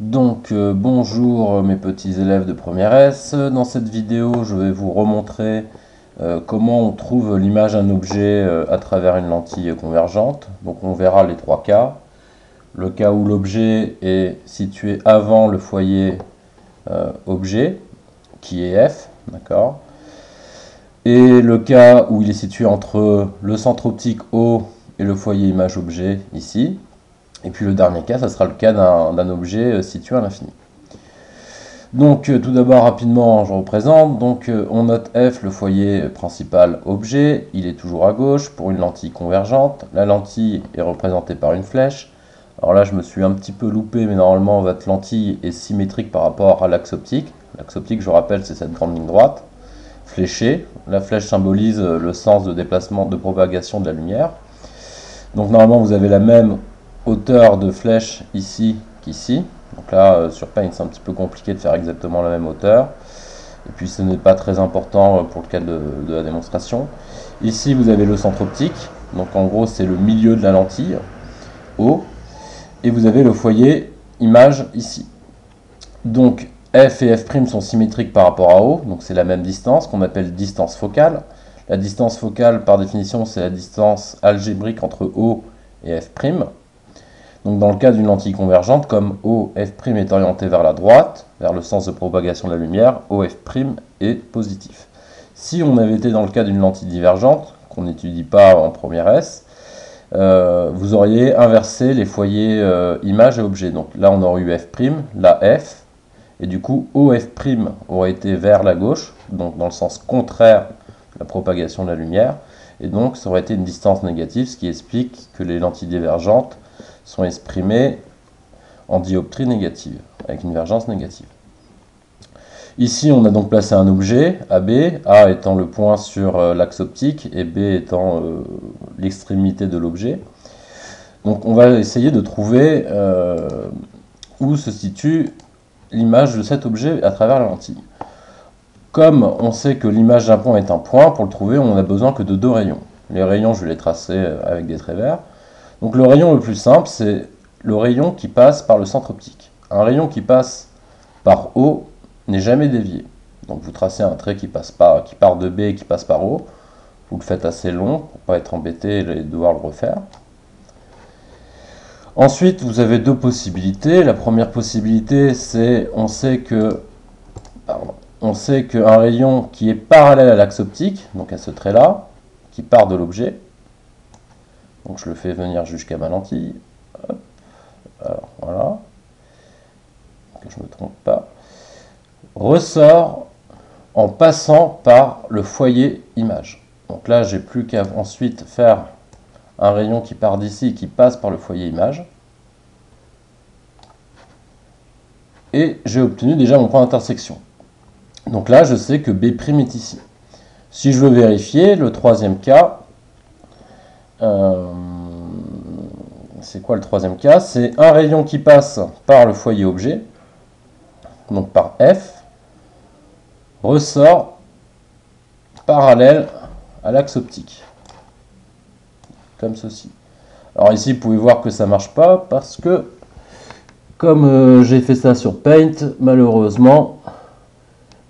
Bonjour mes petits élèves de première S. Dans cette vidéo, je vais vous remontrer comment on trouve l'image d'un objet à travers une lentille convergente. Donc on verra les trois cas. Le cas où l'objet est situé avant le foyer objet, qui est F, d'accord. Et le cas où il est situé entre le centre optique O et le foyer image objet, ici. Et puis le dernier cas, ça sera le cas d'un objet situé à l'infini. Tout d'abord, rapidement, je représente. On note F, le foyer principal objet. Il est toujours à gauche pour une lentille convergente. La lentille est représentée par une flèche. Alors là, je me suis un petit peu loupé, mais normalement, votre lentille est symétrique par rapport à l'axe optique. L'axe optique, je rappelle, c'est cette grande ligne droite, fléchée. La flèche symbolise le sens de déplacement, de propagation de la lumière. Donc normalement, vous avez la même hauteur de flèche ici qu'ici. Donc là, sur Paint, c'est un petit peu compliqué de faire exactement la même hauteur. Et puis, ce n'est pas très important pour le cas de la démonstration. Ici, vous avez le centre optique. Donc en gros, c'est le milieu de la lentille, O. Et vous avez le foyer image ici. Donc F et F' sont symétriques par rapport à O. Donc c'est la même distance qu'on appelle distance focale. La distance focale, par définition, c'est la distance algébrique entre O et F'. Donc dans le cas d'une lentille convergente, comme OF' est orienté vers la droite, vers le sens de propagation de la lumière, OF' est positif. Si on avait été dans le cas d'une lentille divergente, qu'on n'étudie pas en première S, vous auriez inversé les foyers image et objet. Donc là on aurait eu F', là F, et du coup OF' aurait été vers la gauche, donc dans le sens contraire de la propagation de la lumière, et donc ça aurait été une distance négative, ce qui explique que les lentilles divergentes sont exprimées en dioptrie négative, avec une divergence négative. Ici, on a donc placé un objet, AB, A étant le point sur l'axe optique et B étant l'extrémité de l'objet. Donc on va essayer de trouver où se situe l'image de cet objet à travers la lentille. Comme on sait que l'image d'un point est un point, pour le trouver, on n'a besoin que de deux rayons. Les rayons, je vais les tracer avec des traits verts. Donc le rayon le plus simple, c'est le rayon qui passe par le centre optique. Un rayon qui passe par O n'est jamais dévié. Donc vous tracez un trait qui part de B et qui passe par O. Vous le faites assez long pour ne pas être embêté et devoir le refaire. Ensuite, vous avez deux possibilités. La première possibilité, c'est on sait qu'un rayon qui est parallèle à l'axe optique, donc à ce trait-là, qui part de l'objet, donc je le fais venir jusqu'à ma lentille. Hop. Alors voilà, que je ne me trompe pas. Ressort en passant par le foyer image. Donc là, j'ai plus qu'à ensuite faire un rayon qui part d'ici et qui passe par le foyer image. Et j'ai obtenu déjà mon point d'intersection. Donc là, je sais que B' est ici. Si je veux vérifier, le troisième cas, c'est quoi le troisième cas? C'est un rayon qui passe par le foyer objet, donc par F, ressort parallèle à l'axe optique, comme ceci. Alors ici, vous pouvez voir que ça ne marche pas, parce que, comme j'ai fait ça sur Paint, malheureusement,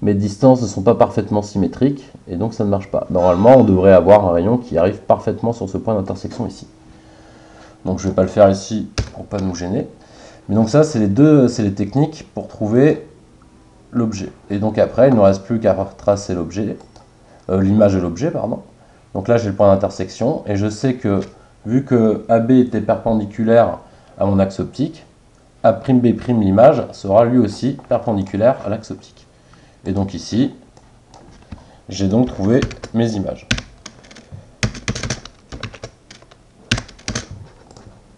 mes distances ne sont pas parfaitement symétriques, et donc ça ne marche pas. Normalement, on devrait avoir un rayon qui arrive parfaitement sur ce point d'intersection ici. Donc je ne vais pas le faire ici pour ne pas nous gêner. Mais donc ça, c'est les techniques pour trouver l'objet. Et donc après, il ne nous reste plus qu'à tracer l'image de l'objet, pardon. Donc là, j'ai le point d'intersection, et je sais que, vu que AB était perpendiculaire à mon axe optique, A'B' l'image sera lui aussi perpendiculaire à l'axe optique. Et donc ici, j'ai donc trouvé mes images.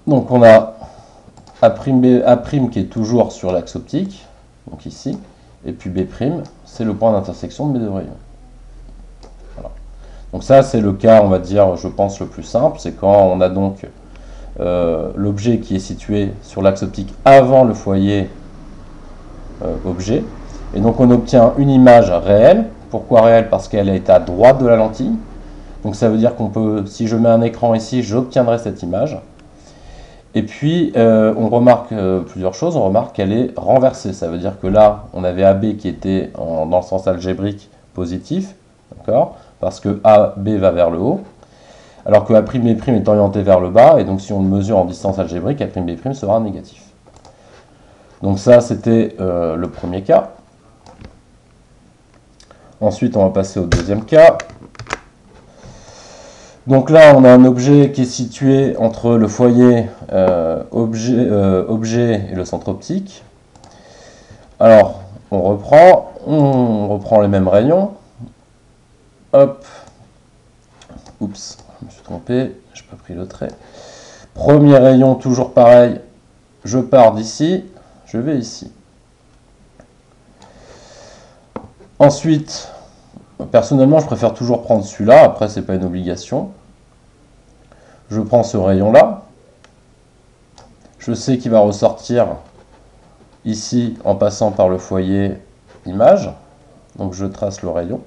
Donc on a A' qui est toujours sur l'axe optique, donc ici, et puis B', c'est le point d'intersection de mes deux rayons. Voilà. Donc ça, c'est le cas, on va dire, je pense, le plus simple, c'est quand on a donc l'objet qui est situé sur l'axe optique avant le foyer objet. Et donc on obtient une image réelle. Pourquoi réelle? Parce qu'elle est à droite de la lentille. Donc ça veut dire qu'on peut, si je mets un écran ici, j'obtiendrai cette image. Et puis, on remarque plusieurs choses. On remarque qu'elle est renversée. Ça veut dire que là, on avait AB qui était dans le sens algébrique positif, d'accord, parce que AB va vers le haut, alors que A'B' est orienté vers le bas, et donc si on le mesure en distance algébrique, A'B' sera négatif. Donc ça, c'était le premier cas. Ensuite, on va passer au deuxième cas. Donc là, on a un objet qui est situé entre le foyer objet et le centre optique. Alors, on reprend les mêmes rayons. Hop. Oups, je me suis trompé, je n'ai pas pris le trait. Premier rayon, toujours pareil. Je pars d'ici, je vais ici. Ensuite, personnellement, je préfère toujours prendre celui-là. Après, ce n'est pas une obligation. Je prends ce rayon-là. Je sais qu'il va ressortir ici en passant par le foyer image. Donc, je trace le rayon.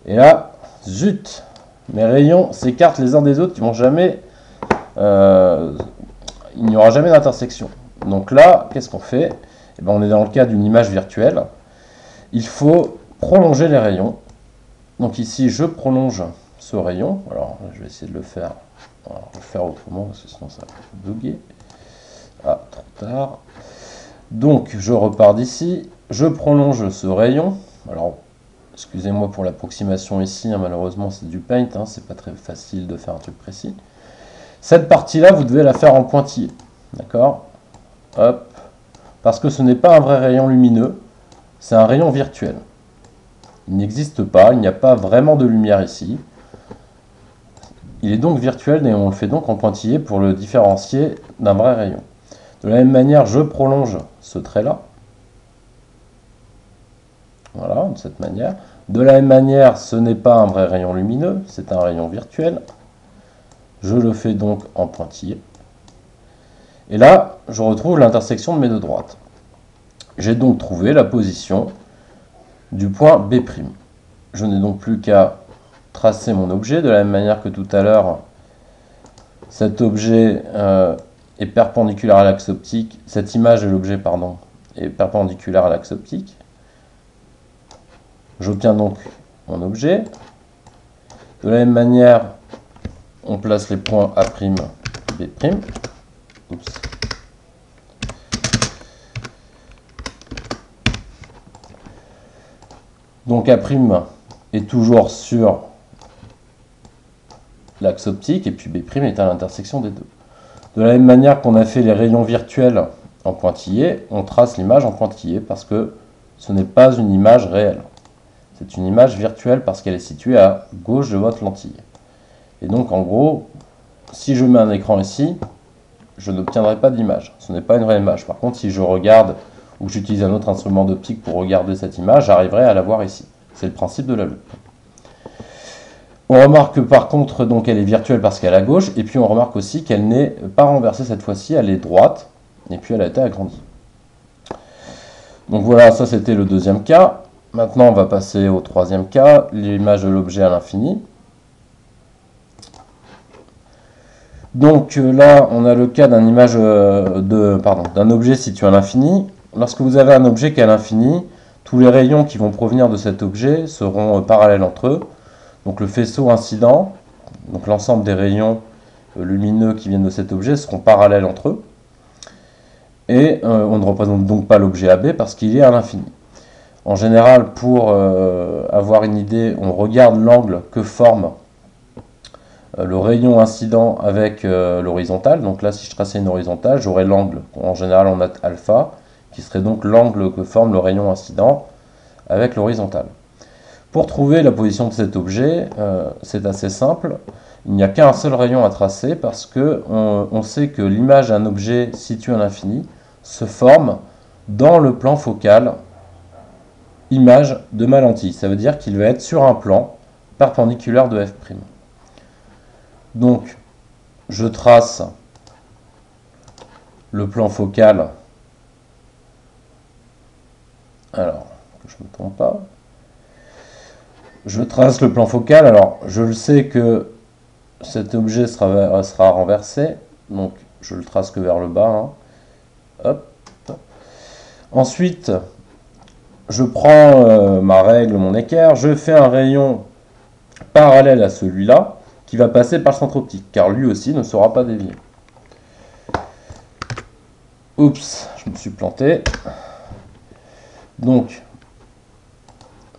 Et là, zut, mes rayons s'écartent les uns des autres. Ils vont jamais... il n'y aura jamais d'intersection. Donc là, qu'est-ce qu'on fait? Eh bien, on est dans le cas d'une image virtuelle. Il faut prolonger les rayons. Donc ici, je prolonge ce rayon. Alors, je vais essayer de le faire. Alors, je vais le faire autrement, parce que sinon ça va bugger. Ah, trop tard. Donc, je repars d'ici. Je prolonge ce rayon. Alors, excusez-moi pour l'approximation ici. Hein, malheureusement, c'est du paint. Hein, c'est pas très facile de faire un truc précis. Cette partie-là, vous devez la faire en pointillé. D'accord? Hop. Parce que ce n'est pas un vrai rayon lumineux. C'est un rayon virtuel. Il n'existe pas, il n'y a pas vraiment de lumière ici. Il est donc virtuel et on le fait donc en pointillé pour le différencier d'un vrai rayon. De la même manière, je prolonge ce trait-là. Voilà, de cette manière. De la même manière, ce n'est pas un vrai rayon lumineux, c'est un rayon virtuel. Je le fais donc en pointillé. Et là, je retrouve l'intersection de mes deux droites. J'ai donc trouvé la position du point B'. Je n'ai donc plus qu'à tracer mon objet de la même manière que tout à l'heure. Cet objet est perpendiculaire à l'axe optique. Cette image de l'objet, pardon, est perpendiculaire à l'axe optique. J'obtiens donc mon objet. De la même manière, on place les points A', B'. Oups. Donc A' est toujours sur l'axe optique et puis B' est à l'intersection des deux. De la même manière qu'on a fait les rayons virtuels en pointillé, on trace l'image en pointillé parce que ce n'est pas une image réelle. C'est une image virtuelle parce qu'elle est située à gauche de votre lentille. Et donc en gros, si je mets un écran ici, je n'obtiendrai pas d'image. Ce n'est pas une vraie image. Par contre, si je regarde ou que j'utilise un autre instrument d'optique pour regarder cette image, j'arriverai à la voir ici. C'est le principe de la loupe. On remarque que par contre, donc, elle est virtuelle parce qu'elle est à gauche, et puis on remarque aussi qu'elle n'est pas renversée cette fois-ci, elle est droite, et puis elle a été agrandie. Donc voilà, ça c'était le deuxième cas. Maintenant, on va passer au troisième cas, l'image de l'objet à l'infini. Donc là, on a le cas d'un objet situé à l'infini. Lorsque vous avez un objet qui est à l'infini, tous les rayons qui vont provenir de cet objet seront parallèles entre eux. Donc le faisceau incident, donc l'ensemble des rayons lumineux qui viennent de cet objet seront parallèles entre eux. Et on ne représente donc pas l'objet AB parce qu'il est à l'infini. En général, pour avoir une idée, on regarde l'angle que forme le rayon incident avec l'horizontale. Donc là, si je traçais une horizontale, j'aurais l'angle, en général on a alpha, qui serait donc l'angle que forme le rayon incident avec l'horizontale. Pour trouver la position de cet objet, c'est assez simple. Il n'y a qu'un seul rayon à tracer parce que on sait que l'image d'un objet situé à l'infini se forme dans le plan focal image de ma lentille. Ça veut dire qu'il va être sur un plan perpendiculaire de f'. Donc, je trace le plan focal. Alors, que je ne me trompe pas. Je trace le plan focal. Alors, je le sais que cet objet sera renversé. Donc, je le trace que vers le bas. Hein. Hop. Ensuite, je prends ma règle, mon équerre, je fais un rayon parallèle à celui-là, qui va passer par le centre optique, car lui aussi ne sera pas dévié. Oups, je me suis planté. Donc,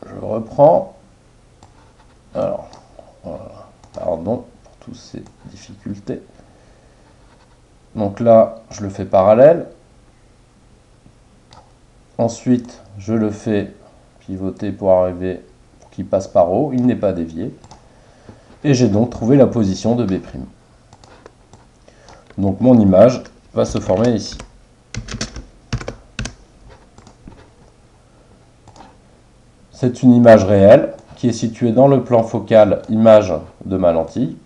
je reprends. Alors, voilà. Pardon pour toutes ces difficultés. Donc là, je le fais parallèle. Ensuite, je le fais pivoter pour arriver, pour qu'il passe par haut. Il n'est pas dévié. Et j'ai donc trouvé la position de B'. Donc mon image va se former ici. C'est une image réelle qui est située dans le plan focal image de ma lentille.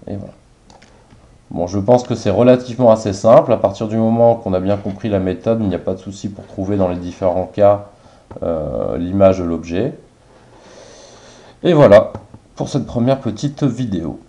Et voilà. Bon, je pense que c'est relativement assez simple. À partir du moment qu'on a bien compris la méthode, il n'y a pas de souci pour trouver dans les différents cas l'image de l'objet. Et voilà pour cette première petite vidéo.